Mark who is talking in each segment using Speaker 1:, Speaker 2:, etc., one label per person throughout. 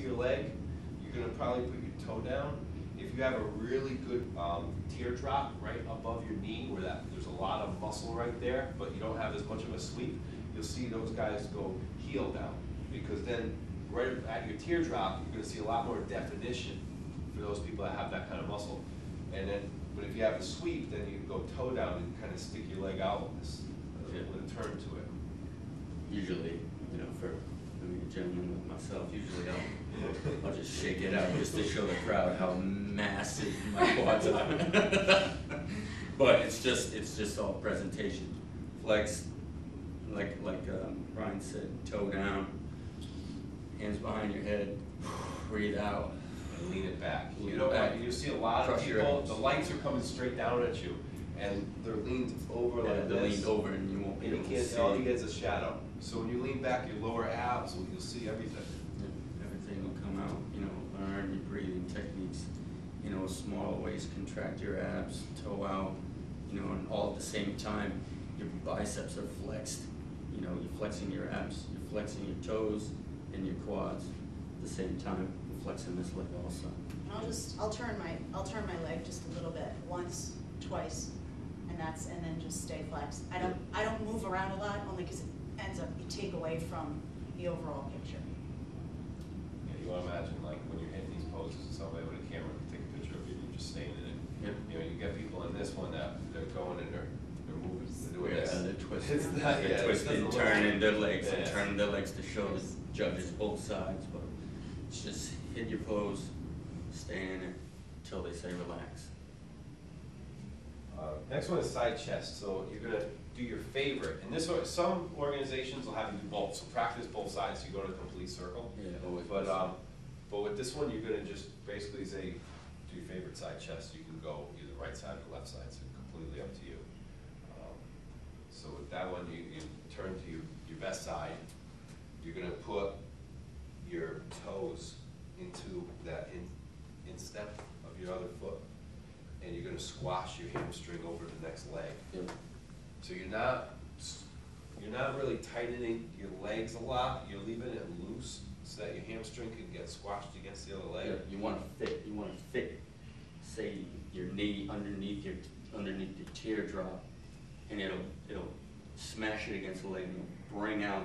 Speaker 1: your leg, you're going to probably put your toe down. If you have a really good teardrop right above your knee, where there's a lot of muscle right there, but you don't have as much of a sweep, you'll see those guys go heel down. Because then, right at your teardrop, you're going to see a lot more definition for those people that have that kind of muscle. And then, but if you have a sweep, then you can go toe down and kind of stick your leg out with a turn to it.
Speaker 2: Usually, you know, for a gentleman like myself, usually I'll just shake it out just to show the crowd how massive my quads are. But it's just all presentation. Flex, like Brian said, toe down, hands behind your head, breathe out.
Speaker 1: And lean it back. You see a lot of people, the lights are coming straight down at you, and they're leaned over like this.
Speaker 2: They're leaned over, and you won't be able to see.
Speaker 1: All you get is a shadow. So when you lean back, your lower abs, you'll see everything.
Speaker 2: Yeah, everything will come out. You know, learn your breathing techniques. You know, small ways, contract your abs, toe out. You know, and all at the same time, your biceps are flexed. You know, you're flexing your abs, you're flexing your toes and your quads at the same time. Flexing this leg also.
Speaker 3: And I'll turn my leg just a little bit, once, twice, and then just stay flexed. I don't move around a lot, only because it ends up you take away from the overall picture.
Speaker 1: Yeah, you want to imagine like when you're hitting these poses, somebody with a camera can take a picture of you and you're just staying in it.
Speaker 2: Yep.
Speaker 1: You know, you get people in this one that they're going and they're moving, they're doing this.
Speaker 2: They're twisting,
Speaker 1: they're
Speaker 2: twisting, turning their legs, and turning their legs to show the judges both sides, but it's just hit your pose, stay in it until they say relax.
Speaker 1: Next one is side chest. So you're going to do your favorite. And this one, some organizations will have you do both. So practice both sides. So you go to a complete circle.
Speaker 2: Yeah, always.
Speaker 1: But with this one, you're going to just basically say, do your favorite side chest. You can go either right side or left side. So completely up to you. So with that one, you turn to your best side. You're going to put your toes into that instep of your other foot, and you're going to squash your hamstring over the next leg.
Speaker 2: Yep.
Speaker 1: So you're not really tightening your legs a lot. You're leaving it loose so that your hamstring can get squashed against the other leg.
Speaker 2: Yep. You want to fit. Say your knee underneath your teardrop, and it'll smash it against the leg and you'll bring out.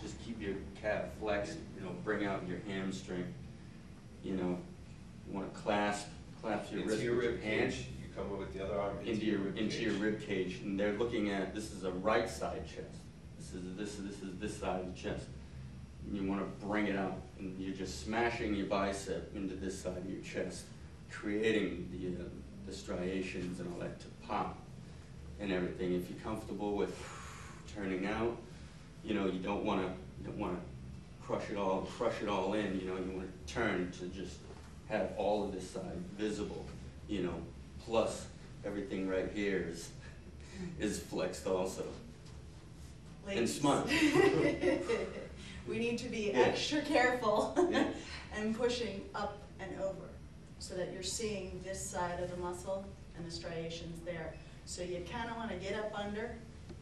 Speaker 2: Just keep your calf flexed, you know, bring out your hamstring. You know, you want to clasp your wrist with your rib hand.
Speaker 1: You come over with the other arm
Speaker 2: into your rib cage, and they're looking at, this is a right side chest. This is this side of the chest. And you want to bring it out, and you're just smashing your bicep into this side of your chest, creating the striations and all that to pop and everything. If you're comfortable with turning out, you know, you don't want to crush it all in. You know, you want to turn to just have all of this side visible. You know, plus everything right here is flexed also.
Speaker 3: Ladies.
Speaker 2: And smart.
Speaker 3: We need to be extra careful and pushing up and over so that you're seeing this side of the muscle and the striations there. So you kind of want to get up under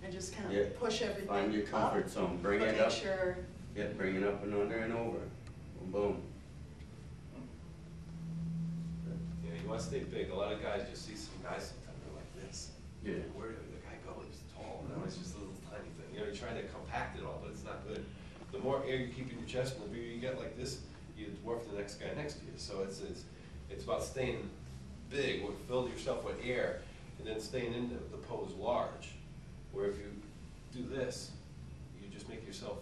Speaker 3: and just kind of push everything
Speaker 2: Find your comfort zone. Bring it up.
Speaker 3: Sure.
Speaker 2: Yeah, bring it up and under and over. Boom, boom.
Speaker 1: Yeah, you want to stay big. A lot of guys, you see some guys sometimes they're like this.
Speaker 2: Yeah.
Speaker 1: Where did the guy go? He's tall. No, it's just a little tiny thing. You know, you're trying to compact it all, but it's not good. The more air you keep in your chest, and the bigger you get like this, you dwarf the next guy next to you. So it's about staying big, filling yourself with air, and then staying in the pose large. Where if you do this, you just make yourself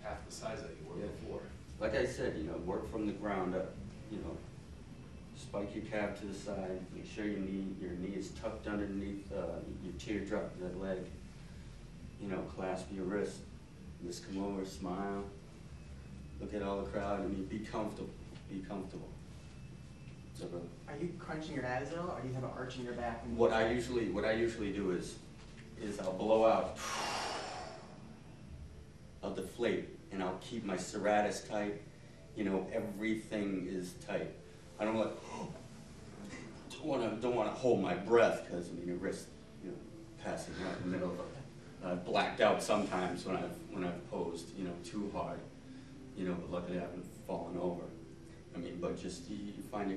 Speaker 1: half the size that you were before.
Speaker 2: Like I said, you know, work from the ground up. You know, spike your calf to the side. Make sure your knee is tucked underneath your teardrop, that leg. You know, clasp your wrist. Just come over, smile. Look at all the crowd. I mean, be comfortable. Be comfortable. So,
Speaker 4: are you crunching your abs at all, or do you have an arch in your back?
Speaker 2: What I usually do is I'll blow out. I'll deflate, and I'll keep my serratus tight. You know, everything is tight. I don't want to hold my breath, because I mean your wrist, you know, passing right in the middle of it. I've blacked out sometimes when I've posed, you know, too hard. You know, but luckily I haven't fallen over. I mean, but just you find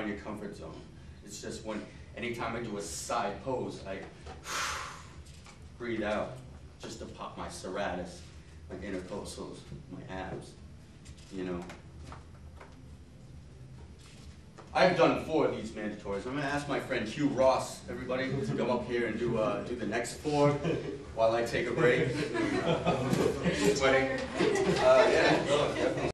Speaker 2: your comfort zone. It's just anytime I do a side pose, I breathe out just to pop my serratus, my intercostals, my abs, you know. I've done 4 of these mandatories. I'm going to ask my friend Hugh Ross, everybody, to come up here and do the next 4 while I take a break. Sweating. Yeah, no, definitely.